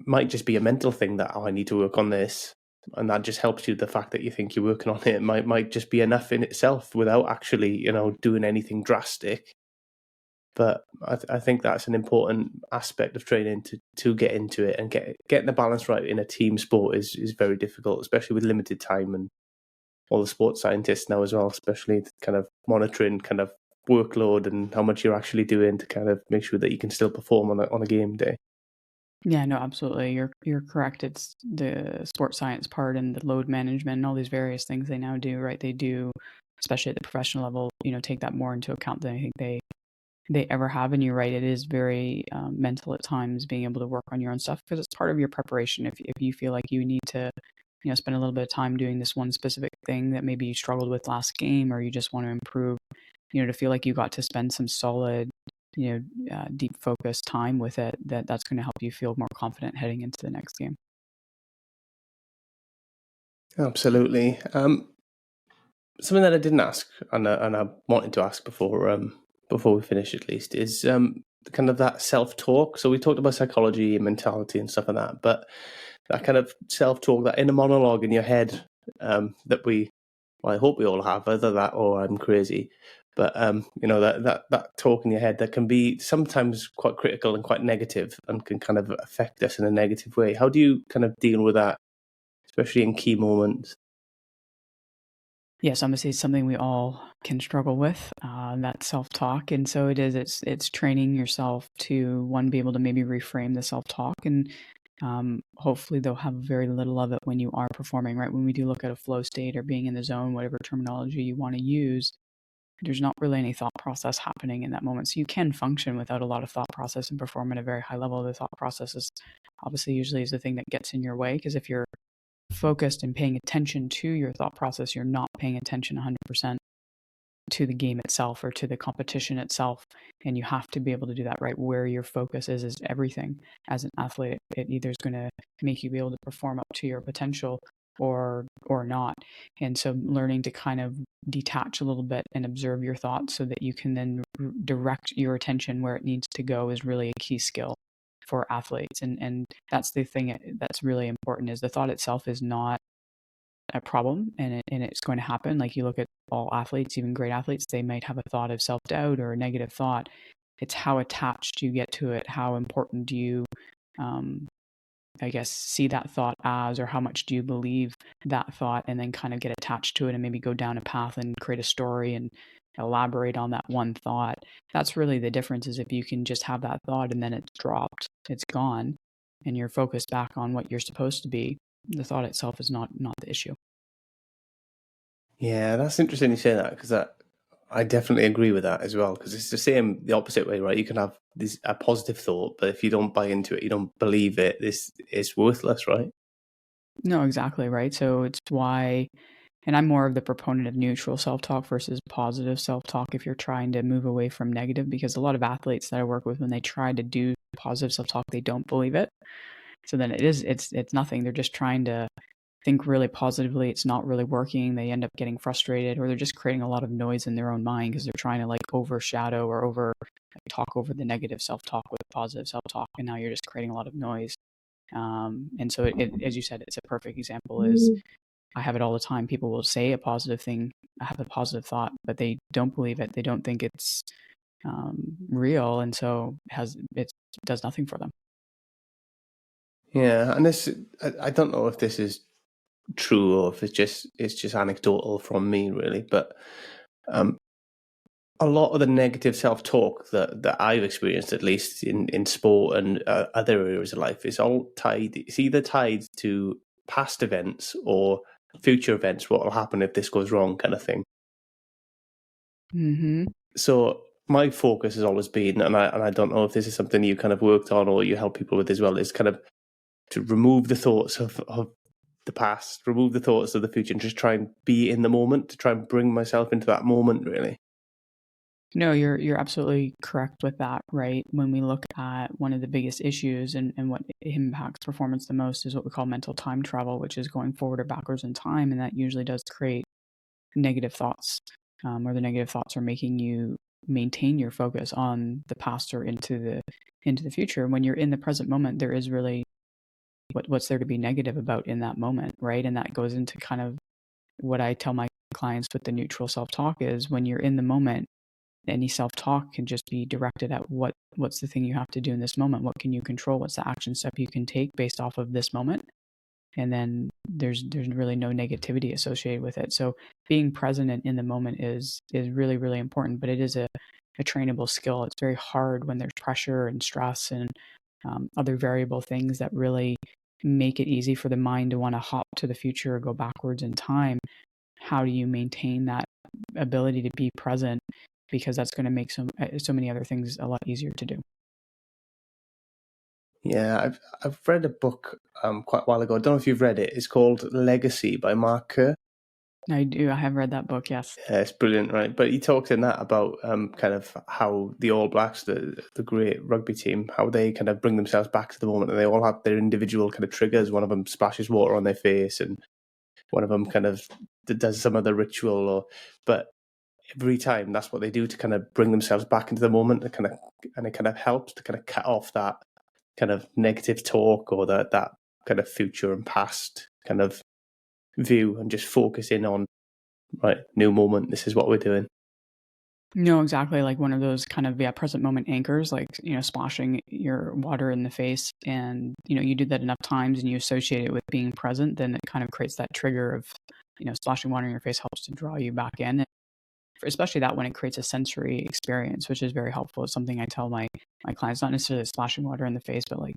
might just be a mental thing that, I need to work on this. And that just helps you. The fact that you think you're working on it might just be enough in itself without actually, doing anything drastic. But I think that's an important aspect of training to get into it, and getting the balance right in a team sport is very difficult, especially with limited time, and all the sports scientists now as well, especially kind of monitoring kind of workload and how much you're actually doing to kind of make sure that you can still perform on a game day. Yeah, no, absolutely. You're correct. It's the sports science part and the load management and all these various things they now do, right? They do, especially at the professional level, take that more into account than I think they ever have. And you're right, it is very mental at times, being able to work on your own stuff, because it's part of your preparation. If you feel like you need to, spend a little bit of time doing this one specific thing that maybe you struggled with last game, or you just want to improve, to feel like you got to spend some solid, deep focused time with it, that's going to help you feel more confident heading into the next game. Absolutely. Something that I didn't ask, and I wanted to ask before we finish at least, is kind of that self-talk. So we talked about psychology and mentality and stuff like that, but that kind of self-talk, that inner monologue in your head, that I hope we all have, either that or I'm crazy. But that talk in your head that can be sometimes quite critical and quite negative, and can kind of affect us in a negative way. How do you kind of deal with that, especially in key moments? Yes, obviously it's something we all can struggle with, that self-talk. And so it's training yourself to, one, be able to maybe reframe the self-talk, and hopefully they'll have very little of it when you are performing, right? When we do look at a flow state or being in the zone, whatever terminology you want to use, there's not really any thought process happening in that moment. So you can function without a lot of thought process and perform at a very high level. The thought process is obviously usually is the thing that gets in your way, because if you're focused and paying attention to your thought process, you're not paying attention 100%. to the game itself or to the competition itself. And you have to be able to do that right where your focus is everything. As an athlete, it either is going to make you be able to perform up to your potential or not. And so learning to kind of detach a little bit and observe your thoughts so that you can then direct your attention where it needs to go is really a key skill for athletes. And that's the thing that's really important, is the thought itself is not a problem, and it's going to happen. Like, you look at all athletes, even great athletes, they might have a thought of self-doubt or a negative thought. It's how attached you get to it, how important do you I guess see that thought as, or how much do you believe that thought, and then kind of get attached to it and maybe go down a path and create a story and elaborate on that one thought. That's really the difference, is if you can just have that thought and then it's dropped, it's gone, and you're focused back on what you're supposed to be, the thought itself is not the issue. Yeah, that's interesting you say that, because I definitely agree with that as well, because it's the opposite way, right? You can have a positive thought, but if you don't buy into it, you don't believe it, it's worthless, right? No, exactly, right. So it's why, and I'm more of the proponent of neutral self-talk versus positive self-talk if you're trying to move away from negative, because a lot of athletes that I work with, when they try to do positive self-talk, they don't believe it. So then it's nothing. They're just trying to think really positively. It's not really working. They end up getting frustrated, or they're just creating a lot of noise in their own mind because they're trying to like overshadow or talk over the negative self-talk with positive self-talk, and now you're just creating a lot of noise. And so as you said, it's a perfect example. Is I have it all the time. People will say a positive thing, I have a positive thought, but they don't believe it. They don't think it's real, and so it does nothing for them. Yeah, and I don't know if this is true or if it's just anecdotal from me, really, but a lot of the negative self-talk that I've experienced, at least in sport and other areas of life, is all tied. It's either tied to past events or future events. What will happen if this goes wrong, kind of thing. Mm-hmm. So my focus has always been, and I don't know if this is something you kind of worked on or you help people with as well, is kind of to remove the thoughts of the past, remove the thoughts of the future, and just try and be in the moment, to try and bring myself into that moment, really. No, you're absolutely correct with that, right? When we look at one of the biggest issues and what impacts performance the most is what we call mental time travel, which is going forward or backwards in time, and that usually does create negative thoughts, or the negative thoughts are making you maintain your focus on the past or into the future. When you're in the present moment, there is really what's there to be negative about in that moment, right? And that goes into kind of what I tell my clients with the neutral self-talk is, when you're in the moment, any self-talk can just be directed at what's the thing you have to do in this moment, what can you control, what's the action step you can take based off of this moment, and then there's really no negativity associated with it. So being present in the moment is really, really important, but it is a trainable skill. It's very hard when there's pressure and stress and other variable things that really make it easy for the mind to want to hop to the future or go backwards in time. How do you maintain that ability to be present? Because that's going to make so many other things a lot easier to do. Yeah, I've read a book quite a while ago. I don't know if you've read it. It's called Legacy by Mark Kerr. I do. I have read that book. Yes. Yeah, it's brilliant, right? But he talks in that about kind of how the All Blacks, the great rugby team, how they kind of bring themselves back to the moment, and they all have their individual kind of triggers. One of them splashes water on their face, and one of them kind of does some other ritual. But every time, that's what they do to kind of bring themselves back into the moment, and it kind of helps to kind of cut off that kind of negative talk or that kind of future and past kind of view, and just focus in on, right, new moment, this is what we're doing. No, exactly. Like one of those kind of present moment anchors, like, splashing your water in the face, and you do that enough times and you associate it with being present, then it kind of creates that trigger of, splashing water in your face helps to draw you back in. And especially that when it creates a sensory experience, which is very helpful. It's something I tell my clients, not necessarily splashing water in the face, but like,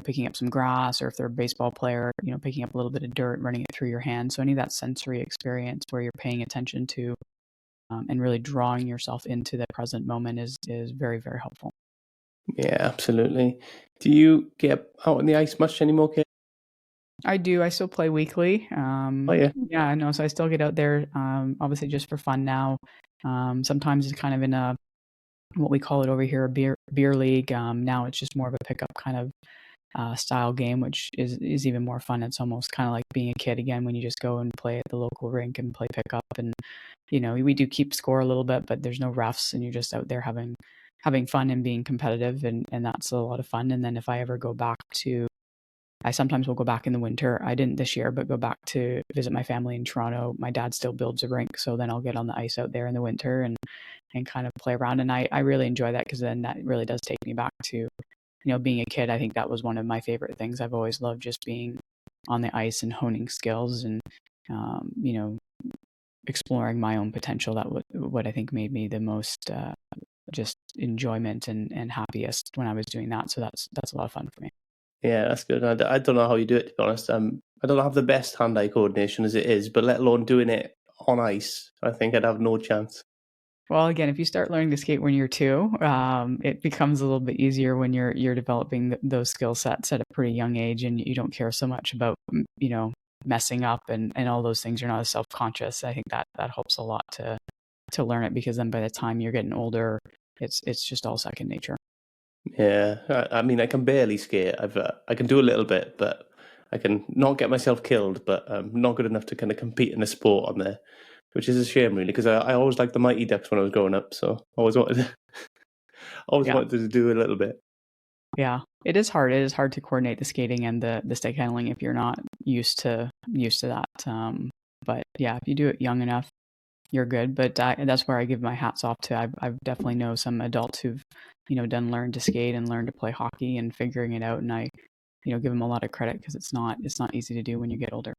picking up some grass, or if they're a baseball player, picking up a little bit of dirt, running it through your hand. So any of that sensory experience where you're paying attention to, and really drawing yourself into the present moment is very, very helpful. Yeah, absolutely. Do you get out on the ice much anymore, Kate? I do. I still play weekly. Oh yeah. Yeah, no, so I still get out there, obviously just for fun now. Sometimes it's kind of in a what we call it over here, a beer league. Now it's just more of a pickup kind of style game, which is even more fun. It's almost kind of like being a kid again when you just go and play at the local rink and play pickup. And we do keep score a little bit, but there's no refs, and you're just out there having fun and being competitive, and that's a lot of fun. And then if I ever go back to I sometimes will go back in the winter. I didn't this year, but go back to visit my family in Toronto. My dad still builds a rink, so then I'll get on the ice out there in the winter and kind of play around. And I really enjoy that because then that really does take me back to, being a kid. I think that was one of my favorite things. I've always loved just being on the ice and honing skills and, um, you know, exploring my own potential. That what I think made me the most just enjoyment and happiest when I was doing that. So that's a lot of fun for me. Yeah, that's good. I don't know how you do it, to be honest. I don't have the best hand-eye coordination as it is, but let alone doing it on ice, I think I'd have no chance. Well, again, if you start learning to skate when you're 2, it becomes a little bit easier when you're developing those skill sets at a pretty young age, and you don't care so much about messing up and all those things. You're not as self-conscious. I think that helps a lot to learn it, because then by the time you're getting older, it's just all second nature. Yeah, I mean, I can barely skate. I can do a little bit, but I can not get myself killed, but not good enough to kind of compete in a sport on there, which is a shame, really, because I always liked the Mighty Ducks when I was growing up, so I always wanted always Yeah. wanted to do a little bit. Yeah, it is hard. It is hard to coordinate the skating and the stick handling if you're not used to that. But yeah, if you do it young enough, you're good. But that's where I give my hats off to. I've definitely know some adults who've done learn to skate and learn to play hockey and figuring it out, and I give them a lot of credit, because it's not easy to do when you get older.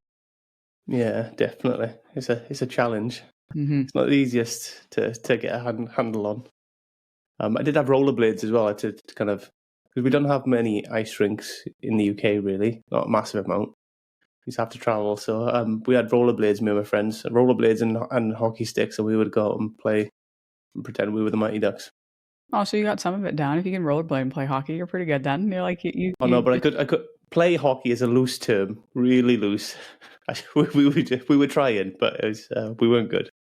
Yeah, definitely. It's a challenge. Hmm. It's not the easiest to get a handle on. I did have rollerblades as well. To kind of, because we don't have many ice rinks in the UK, really, not a massive amount. We used to have to travel, so we had rollerblades. Me and my friends, rollerblades and hockey sticks, and we would go out and play and pretend we were the Mighty Ducks. Oh, so you got some of it down. If you can rollerblade and play hockey, you're pretty good then. You're like Oh no, but I could play hockey is a loose term, really loose. We were trying, but it was, we weren't good.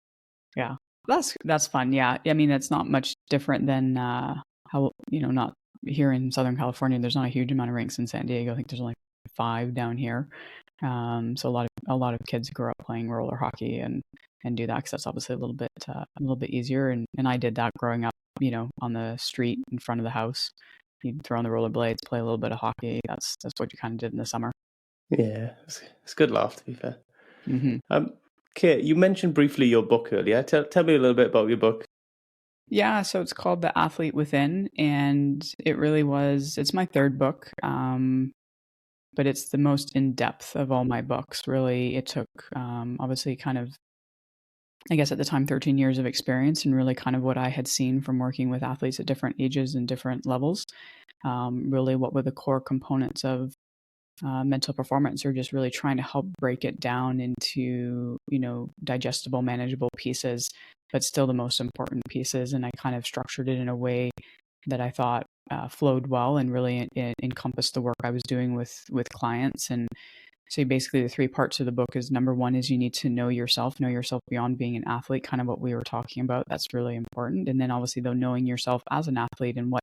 Yeah, that's fun. Yeah, I mean, it's not much different than how not here in Southern California. There's not a huge amount of rinks in San Diego. I think there's only 5 down here. So a lot of kids grow up playing roller hockey and do that, because that's obviously a little bit easier. And I did that growing up, on the street in front of the house. You'd throw on the rollerblades, play a little bit of hockey. That's what you kind of did in the summer. Yeah, it's good laugh, to be fair. Hmm. Kate, you mentioned briefly your book earlier. Tell me a little bit about your book. Yeah, so it's called The Athlete Within, and it's my 3rd book, but it's the most in-depth of all my books. Really, it took, obviously, kind of, I guess at the time, 13 years of experience, and really kind of what I had seen from working with athletes at different ages and different levels. Really, what were the core components of mental performance, or just really trying to help break it down into, digestible, manageable pieces, but still the most important pieces. And I kind of structured it in a way that I thought flowed well and really encompassed the work I was doing with clients. And so basically the 3 parts of the book is, number 1 is you need to know yourself beyond being an athlete, kind of what we were talking about. That's really important. And then obviously, though, knowing yourself as an athlete, and what,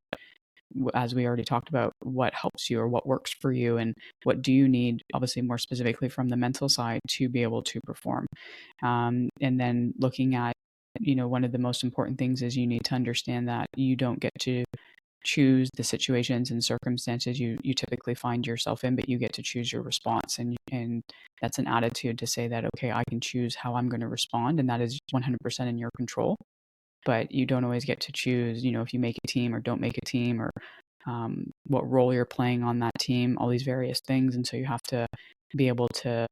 as we already talked about, what helps you or what works for you, and what do you need, obviously more specifically from the mental side, to be able to perform. And then looking at, one of the most important things is you need to understand that you don't get to choose the situations and circumstances you typically find yourself in, but you get to choose your response. And that's an attitude to say that, okay, I can choose how I'm going to respond, and that is 100% in your control. But you don't always get to choose, if you make a team or don't make a team, or what role you're playing on that team, all these various things. And so you have to be able to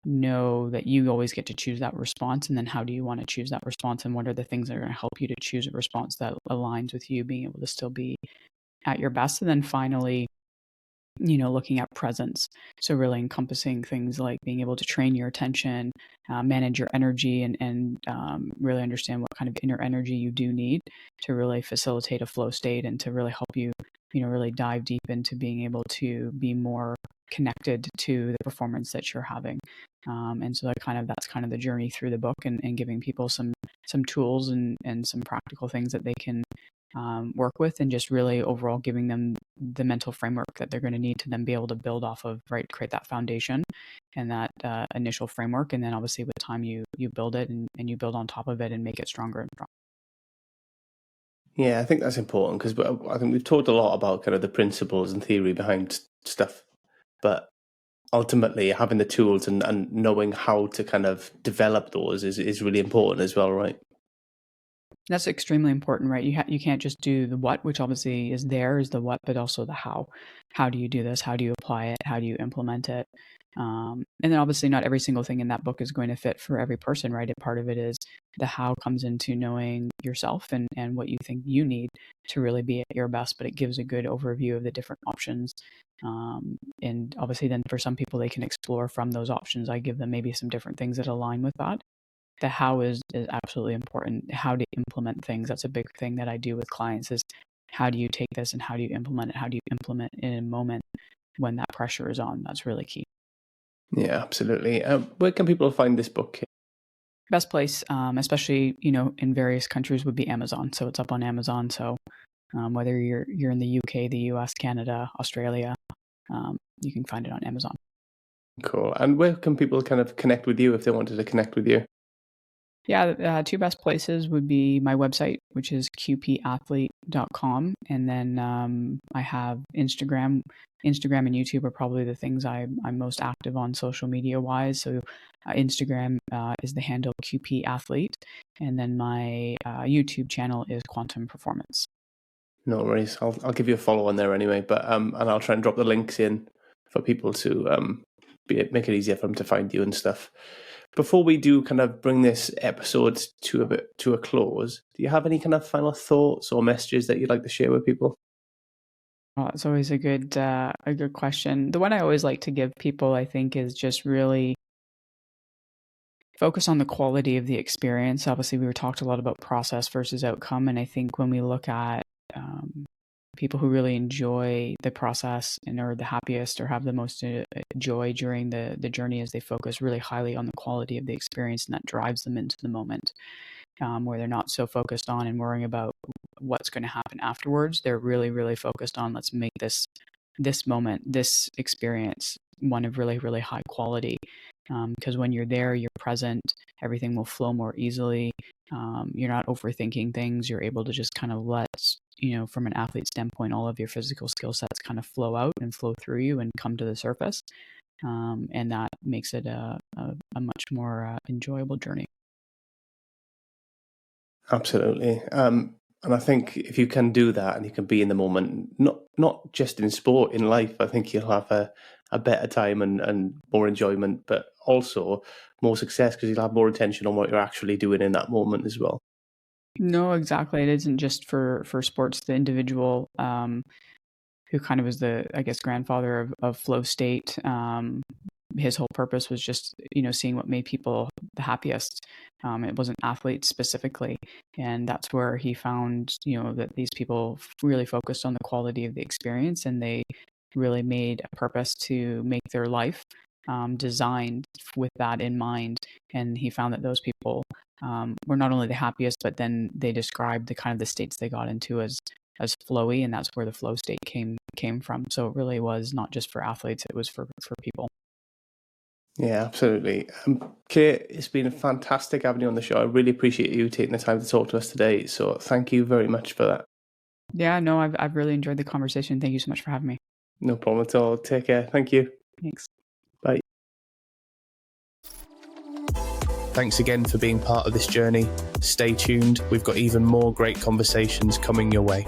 know that you always get to choose that response. And then how do you want to choose that response? And what are the things that are going to help you to choose a response that aligns with you being able to still be at your best? And then finally, looking at presence. So really encompassing things like being able to train your attention, manage your energy, and really understand what kind of inner energy you do need to really facilitate a flow state, and to really help you, really dive deep into being able to be more connected to the performance that you're having. And so that's kind of the journey through the book, and giving people some tools and some practical things that they can work with, and just really overall giving them the mental framework that they're going to need to then be able to build off of, right? Create that foundation and that initial framework. And then obviously with time you build it, and you build on top of it and make it stronger and stronger. Yeah, I think that's important, because I think we've talked a lot about kind of the principles and theory behind stuff, but ultimately having the tools and knowing how to kind of develop those is really important as well, right? That's extremely important, right? You can't just do the what, which obviously is the what, but also the how. How do you do this? How do you apply it? How do you implement it? And then obviously not every single thing in that book is going to fit for every person, right? A part of it is the how comes into knowing yourself and what you think you need to really be at your best, but it gives a good overview of the different options. And obviously then for some people, they can explore from those options. I give them maybe some different things that align with that. The how is absolutely important. How to implement things. That's a big thing that I do with clients, is how do you take this and how do you implement it? How do you implement it in a moment when that pressure is on? That's really key. Yeah, absolutely. Where can people find this book? Best place, especially, in various countries, would be Amazon. So it's up on Amazon. So whether you're in the UK, the US, Canada, Australia, you can find it on Amazon. Cool. And where can people kind of connect with you if they wanted to connect with you? Yeah, two best places would be my website, which is qpathlete.com. And then I have Instagram. Instagram and YouTube are probably the things I'm most active on social media wise. So Instagram is the handle qpathlete. And then my YouTube channel is Quantum Performance. No worries. I'll give you a follow on there anyway, but and I'll try and drop the links in for people to make it easier for them to find you and stuff. Before we do kind of bring this episode to a close, do you have any kind of final thoughts or messages that you'd like to share with people? Oh, it's always a good question. The one I always like to give people, I think, is just really focus on the quality of the experience. Obviously, we were talked a lot about process versus outcome, and I think when we look at people who really enjoy the process and are the happiest or have the most joy during the journey, as they focus really highly on the quality of the experience, and that drives them into the moment, where they're not so focused on and worrying about what's going to happen afterwards. They're really, really focused on, let's make this moment, this experience, one of really, really high quality. Because when you're there, you're present, everything will flow more easily. You're not overthinking things. You're able to just kind of let, from an athlete standpoint, all of your physical skill sets kind of flow out and flow through you and come to the surface. And that makes it a much more enjoyable journey. Absolutely. And I think if you can do that and you can be in the moment, not just in sport, in life, I think you'll have a better time and more enjoyment, but also more success, because you'll have more attention on what you're actually doing in that moment as well. No, exactly. It isn't just for sports. The individual who kind of was the, I guess, grandfather of flow state, his whole purpose was just, seeing what made people the happiest. It wasn't athletes specifically. And that's where he found, that these people really focused on the quality of the experience, and they really made a purpose to make their life designed with that in mind. And he found that those people were not only the happiest, but then they described the kind of the states they got into as flowy, and that's where the flow state came from. So it really was not just for athletes, it was for people. Yeah, absolutely. Kate, it's been fantastic having you on the show. I really appreciate you taking the time to talk to us today. So thank you very much for that. Yeah, no, I've really enjoyed the conversation. Thank you so much for having me. No problem at all. Take care. Thank you. Thanks. Bye. Thanks again for being part of this journey. Stay tuned. We've got even more great conversations coming your way.